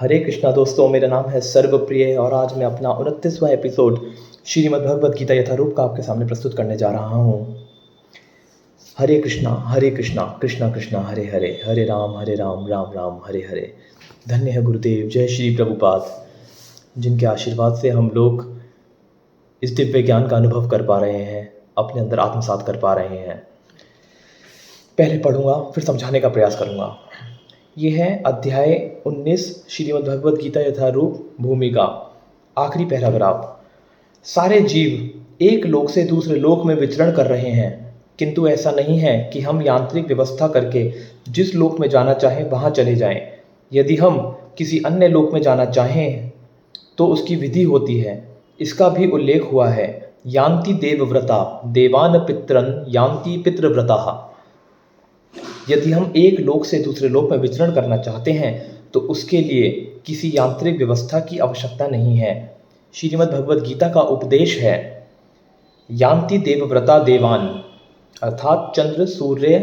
हरे कृष्णा दोस्तों, मेरा नाम है सर्वप्रिय और आज मैं अपना 29वां एपिसोड श्रीमद् भगवद गीता यथारूप का आपके सामने प्रस्तुत करने जा रहा हूँ। हरे कृष्णा कृष्णा कृष्णा हरे हरे, हरे राम राम राम हरे हरे। धन्य है गुरुदेव, जय श्री प्रभुपाद, जिनके आशीर्वाद से हम लोग इस दिव्य ज्ञान का अनुभव कर पा रहे हैं, अपने अंदर आत्मसात कर पा रहे हैं। पहले पढ़ूंगा फिर समझाने का प्रयास करूंगा। ये है अध्याय 19 श्रीमद् भगवद गीता यथारूप भूमिका, आखिरी पैराग्राफ। सारे जीव एक लोक से दूसरे लोक में विचरण कर रहे हैं, किंतु ऐसा नहीं है कि हम यांत्रिक व्यवस्था करके जिस लोक में जाना चाहें वहां चले जाएं। यदि हम किसी अन्य लोक में जाना चाहें तो उसकी विधि होती है। इसका भी उल्लेख हुआ है, यान्ति देवव्रता देवान पितरन यान्ति पितृव्रता। यदि हम एक लोक से दूसरे लोक में विचरण करना चाहते हैं तो उसके लिए किसी यांत्रिक व्यवस्था की आवश्यकता नहीं है। श्रीमद् भगवद गीता का उपदेश है, यान्ति देवव्रता देवान, अर्थात चंद्र सूर्य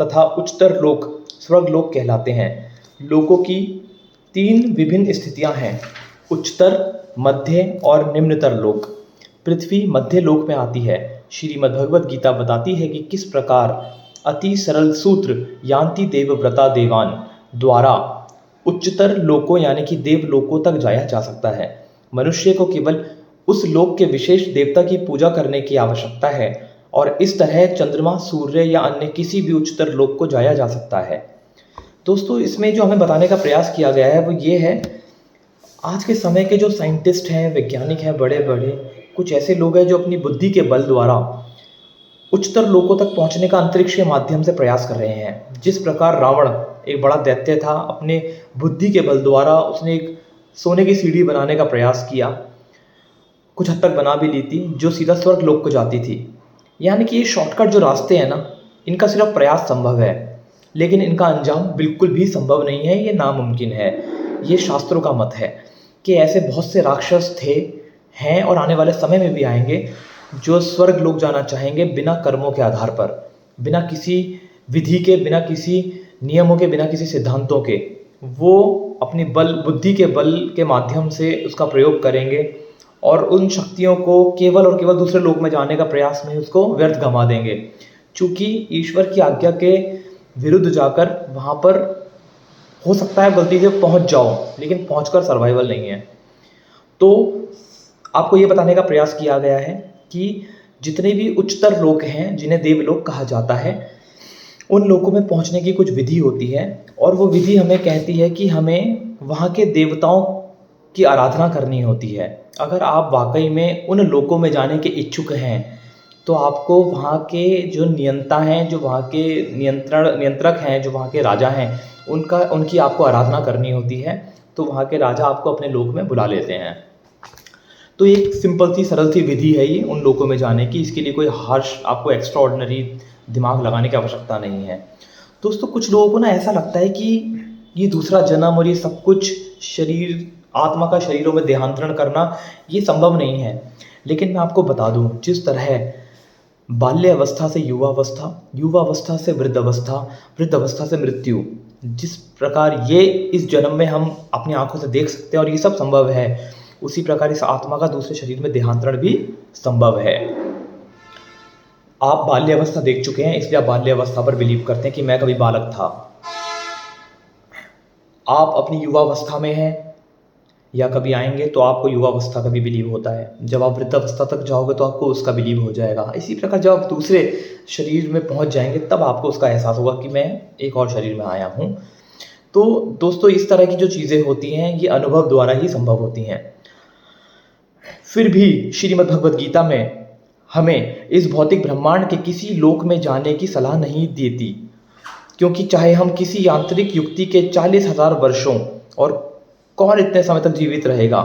तथा उच्चतर लोक स्वर्ग लोक कहलाते हैं। लोकों की 3 विभिन्न स्थितियां हैं, उच्चतर, मध्य और निम्नतर लोक। पृथ्वी मध्य लोक में आती है। श्रीमद् भगवद गीता बताती है कि किस प्रकार अति सरल सूत्र यान्ति देवव्रता देवान द्वारा उच्चतर लोकों यानी कि देव लोकों तक जाया जा सकता है। मनुष्य को केवल उस लोक के विशेष देवता की पूजा करने की आवश्यकता है और इस तरह चंद्रमा, सूर्य या अन्य किसी भी उच्चतर लोक को जाया जा सकता है। दोस्तों, इसमें जो हमें बताने का प्रयास किया गया है वो ये है, आज के समय के जो साइंटिस्ट हैं, वैज्ञानिक हैं, बड़े बड़े कुछ ऐसे लोग हैं जो अपनी बुद्धि के बल द्वारा उच्चतर लोकों तक पहुंचने का अंतरिक्ष के माध्यम से प्रयास कर रहे हैं। जिस प्रकार रावण एक बड़ा दैत्य था, अपने बुद्धि के बल द्वारा उसने एक सोने की सीढ़ी बनाने का प्रयास किया, कुछ हद तक बना भी ली थी, जो सीधा स्वर्ग लोक को जाती थी। यानी कि ये शॉर्टकट जो रास्ते हैं ना, इनका सिर्फ प्रयास संभव है, लेकिन इनका अंजाम बिल्कुल भी संभव नहीं है, ये नामुमकिन है। ये शास्त्रों का मत है कि ऐसे बहुत से राक्षस थे, हैं और आने वाले समय में भी आएंगे, जो स्वर्ग लोक जाना चाहेंगे बिना कर्मों के आधार पर, बिना किसी विधि के, बिना किसी नियमों के, बिना किसी सिद्धांतों के। वो अपनी बुद्धि के बल के माध्यम से उसका प्रयोग करेंगे और उन शक्तियों को केवल और केवल दूसरे लोक में जाने का प्रयास में उसको व्यर्थ गंवा देंगे। चूँकि ईश्वर की आज्ञा के विरुद्ध जाकर वहाँ पर हो सकता है गलती से पहुँच जाओ, लेकिन पहुँचकर सर्वाइवल नहीं है। तो आपको ये बताने का प्रयास किया गया है कि जितने भी उच्चतर लोक हैं, जिन्हें देवलोक कहा जाता है, उन लोकों में पहुंचने की कुछ विधि होती है और वो विधि हमें कहती है कि हमें वहाँ के देवताओं की आराधना करनी होती है। अगर आप वाकई में उन लोकों में जाने के इच्छुक हैं तो आपको वहाँ के जो नियंता हैं, जो वहाँ के नियंत्रक हैं, जो वहाँ के राजा हैं, उनकी आपको आराधना करनी होती है। तो वहाँ के राजा आपको अपने लोक में बुला लेते हैं। तो एक सिंपल सी सरल सी विधि है ये उन लोकों में जाने की। इसके लिए कोई हार्श आपको एक्स्ट्रा ऑर्डिनरी दिमाग लगाने की आवश्यकता नहीं है। दोस्तों, कुछ लोगों को ना ऐसा लगता है कि ये दूसरा जन्म और ये सब कुछ शरीर, आत्मा का शरीरों में देहांतरण करना ये संभव नहीं है। लेकिन मैं आपको बता दूं, जिस तरह बाल्य अवस्था से युवावस्था, युवावस्था से वृद्धावस्था, वृद्धावस्था से मृत्यु, जिस प्रकार ये इस जन्म में हम अपनी आंखों से देख सकते हैं और ये सब संभव है, उसी प्रकार इस आत्मा का दूसरे शरीर में देहांतरण भी संभव है। आप बाल्य अवस्था देख चुके हैं, इसलिए आप बाल्य अवस्था पर बिलीव करते हैं कि मैं कभी बालक था। आप अपनी युवावस्था में हैं या कभी आएंगे तो आपको युवावस्था का भी बिलीव होता है। जब आप वृद्धावस्था तक जाओगे तो आपको उसका बिलीव हो जाएगा। इसी प्रकार जब आप दूसरे शरीर में पहुंच जाएंगे तब आपको उसका एहसास होगा कि मैं एक और शरीर में आया हूं। तो दोस्तों, इस तरह की जो चीज़ें होती हैं ये अनुभव द्वारा ही संभव होती हैं। फिर भी श्रीमद् भगवद गीता में हमें इस भौतिक ब्रह्मांड के किसी लोक में जाने की सलाह नहीं देती, क्योंकि चाहे हम किसी यांत्रिक युक्ति के 40,000 वर्षों, और कौन इतने समय तक जीवित रहेगा,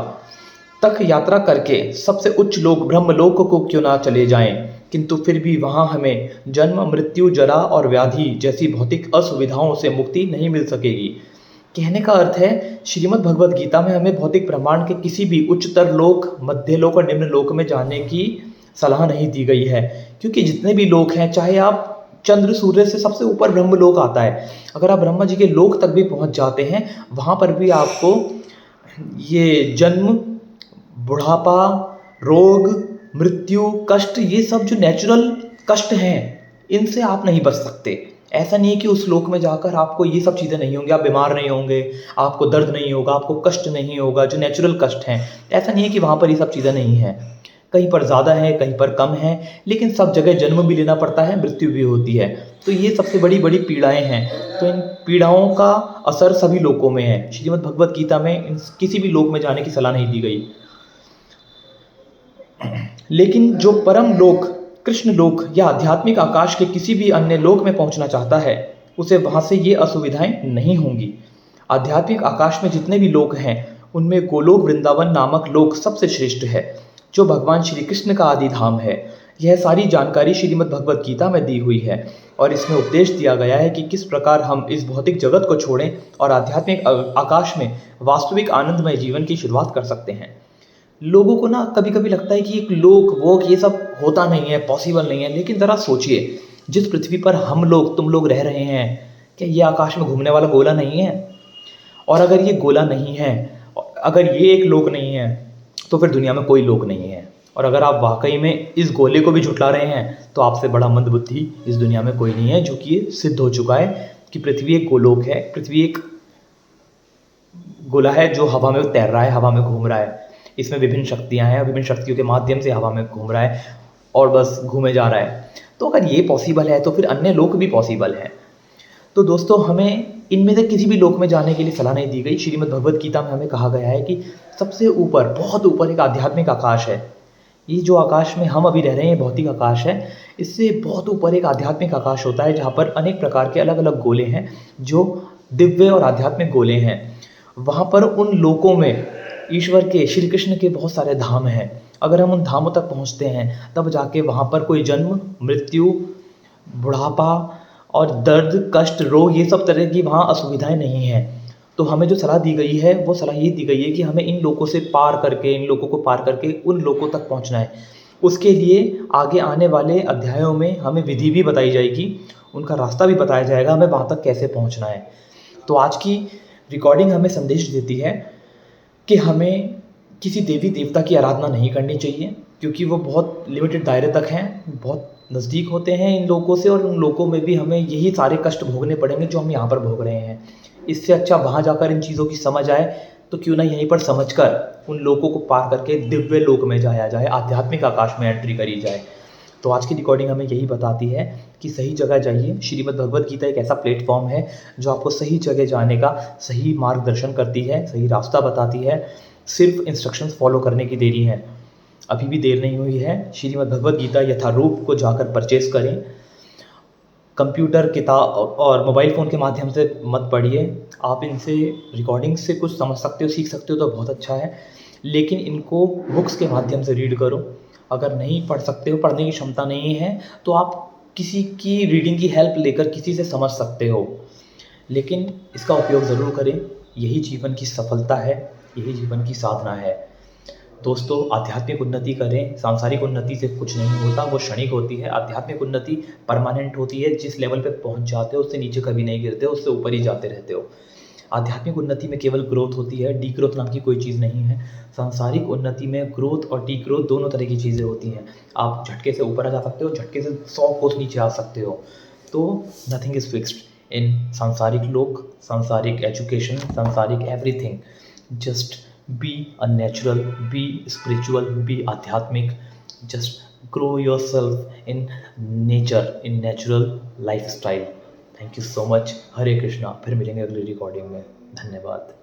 तक यात्रा करके सबसे उच्च लोक ब्रह्मलोक को क्यों ना चले जाएं, किंतु फिर भी वहाँ हमें जन्म, मृत्यु, जरा और व्याधि जैसी भौतिक असुविधाओं से मुक्ति नहीं मिल सकेगी। कहने का अर्थ है, श्रीमद् भगवद गीता में हमें भौतिक ब्रह्मांड के किसी भी उच्चतर लोक, मध्य लोक और निम्न लोक में जाने की सलाह नहीं दी गई है, क्योंकि जितने भी लोक हैं, चाहे आप चंद्र सूर्य से सबसे ऊपर ब्रह्मलोक आता है। अगर आप ब्रह्मा जी के लोक तक भी पहुंच जाते हैं, वहाँ पर भी आपको ये जन्म, बुढ़ापा, रोग, मृत्यु, कष्ट, ये सब जो नेचुरल कष्ट हैं, इनसे आप नहीं बच सकते। ऐसा नहीं है कि उस लोक में जाकर आपको ये सब चीज़ें नहीं होंगी, आप बीमार नहीं होंगे, आपको दर्द नहीं होगा, आपको कष्ट नहीं होगा, जो नेचुरल कष्ट हैं। ऐसा नहीं है कि वहाँ पर ये सब चीज़ें नहीं हैं। कहीं पर ज़्यादा है, कहीं पर कम है, लेकिन सब जगह जन्म भी लेना पड़ता है, मृत्यु भी होती है। तो ये सबसे बड़ी बड़ी पीड़ाएं हैं। तो इन पीड़ाओं का असर सभी लोकों में है। श्रीमद् भगवत गीता में किसी भी लोक में जाने की सलाह नहीं दी गई। लेकिन जो परम लोक, कृष्ण लोक या आध्यात्मिक आकाश के किसी भी अन्य लोक में पहुंचना चाहता है, उसे वहां से ये असुविधाएं नहीं होंगी। आध्यात्मिक आकाश में जितने भी लोक हैं, उनमें गोलोक वृंदावन नामक लोक सबसे श्रेष्ठ है, जो भगवान श्री कृष्ण का आदि धाम है। यह सारी जानकारी श्रीमद् भगवत गीता में दी हुई है और इसमें उपदेश दिया गया है कि किस प्रकार हम इस भौतिक जगत को छोड़ें और आध्यात्मिक आकाश में वास्तविक आनंदमय जीवन की शुरुआत कर सकते हैं। लोगों को ना कभी कभी लगता है कि एक लोक वोक ये सब होता नहीं है, पॉसिबल नहीं है, लेकिन ज़रा सोचिए, जिस पृथ्वी पर हम लोग, तुम लोग रह रहे हैं, क्या ये आकाश में घूमने वाला गोला नहीं है? और अगर ये गोला नहीं है, अगर ये एक लोक नहीं है, तो फिर दुनिया में कोई लोक नहीं है। और अगर आप वाकई में इस गोले को भी झुठला रहे हैं, तो आपसे बड़ा मंदबुद्धि इस दुनिया में कोई नहीं है, जो कि सिद्ध हो चुका है कि पृथ्वी एक गोलोक है। पृथ्वी एक गोला है जो हवा में तैर रहा है, हवा में घूम रहा है। इसमें विभिन्न शक्तियां हैं, विभिन्न शक्तियों के माध्यम से हवा में घूम रहा है और बस घूमे जा रहा है। तो अगर ये पॉसिबल है, तो फिर अन्य लोक भी पॉसिबल है। तो दोस्तों, हमें इनमें से किसी भी लोक में जाने के लिए सलाह नहीं दी गई। श्रीमद् भगवत गीता में हमें कहा गया है कि सबसे ऊपर, बहुत ऊपर एक आध्यात्मिक आकाश है। ये जो आकाश में हम अभी रह रहे हैं, भौतिक आकाश है, इससे बहुत ऊपर एक आध्यात्मिक आकाश होता है, जहाँ पर अनेक प्रकार के अलग अलग गोले हैं, जो दिव्य और आध्यात्मिक गोले हैं। वहाँ पर उन लोकों में ईश्वर के, श्री कृष्ण के बहुत सारे धाम हैं। अगर हम उन धामों तक पहुँचते हैं, तब जाके वहाँ पर कोई जन्म, मृत्यु, बुढ़ापा और दर्द, कष्ट, रोग, ये सब तरह की वहाँ असुविधाएं नहीं हैं। तो हमें जो सलाह दी गई है, वो सलाह ये दी गई है कि हमें इन लोगों से पार करके, इन लोगों को पार करके उन लोगों तक पहुँचना है। उसके लिए आगे आने वाले अध्यायों में हमें विधि भी बताई जाएगी, उनका रास्ता भी बताया जाएगा, हमें वहाँ तक कैसे पहुँचना है। तो आज की रिकॉर्डिंग हमें संदेश देती है कि हमें किसी देवी देवता की आराधना नहीं करनी चाहिए, क्योंकि वो बहुत लिमिटेड दायरे तक हैं, बहुत नज़दीक होते हैं इन लोगों से, और उन लोगों में भी हमें यही सारे कष्ट भोगने पड़ेंगे जो हम यहाँ पर भोग रहे हैं। इससे अच्छा वहाँ जाकर इन चीज़ों की समझ आए, तो क्यों ना यहीं पर समझकर उन लोगों को पार करके दिव्य लोक में जाया जाए, आध्यात्मिक आकाश में एंट्री करी जाए। तो आज की रिकॉर्डिंग हमें यही बताती है कि सही जगह जाइए। श्रीमद् भगवत गीता एक ऐसा प्लेटफॉर्म है जो आपको सही जगह जाने का सही मार्गदर्शन करती है, सही रास्ता बताती है। सिर्फ इंस्ट्रक्शंस फॉलो करने की देरी है, अभी भी देर नहीं हुई है। श्रीमद् भगवत गीता यथारूप को जाकर परचेज करें। कंप्यूटर, किताब और मोबाइल फ़ोन के माध्यम से मत पढ़िए। आप इनसे रिकॉर्डिंग से कुछ समझ सकते हो, सीख सकते हो, तो बहुत अच्छा है, लेकिन इनको बुक्स के माध्यम से रीड करो। अगर नहीं पढ़ सकते हो, पढ़ने की क्षमता नहीं है, तो आप किसी की रीडिंग की हेल्प लेकर किसी से समझ सकते हो, लेकिन इसका उपयोग ज़रूर करें। यही जीवन की सफलता है, यही जीवन की साधना है। दोस्तों, आध्यात्मिक उन्नति करें। सांसारिक उन्नति से कुछ नहीं होता, वो क्षणिक होती है। आध्यात्मिक उन्नति परमानेंट होती है। जिस लेवल पे पहुंच जाते हो, उससे नीचे कभी नहीं गिरते हो, उससे ऊपर ही जाते रहते हो। आध्यात्मिक उन्नति में केवल ग्रोथ होती है, डी ग्रोथ नाम की कोई चीज़ नहीं है। सांसारिक उन्नति में ग्रोथ और डी ग्रोथ दोनों तरह की चीज़ें होती हैं। आप झटके से ऊपर आ जा सकते हो, झटके से 100 कोस नीचे आ सकते हो। तो नथिंग इज़ फिक्स्ड इन सांसारिक लोक, सांसारिक एजुकेशन, सांसारिक everything. Just be a natural, be spiritual, be आध्यात्मिक, just grow yourself in nature, in natural lifestyle. Thank you so much. हरे कृष्णा। फिर मिलेंगे अगली रिकॉर्डिंग में। धन्यवाद।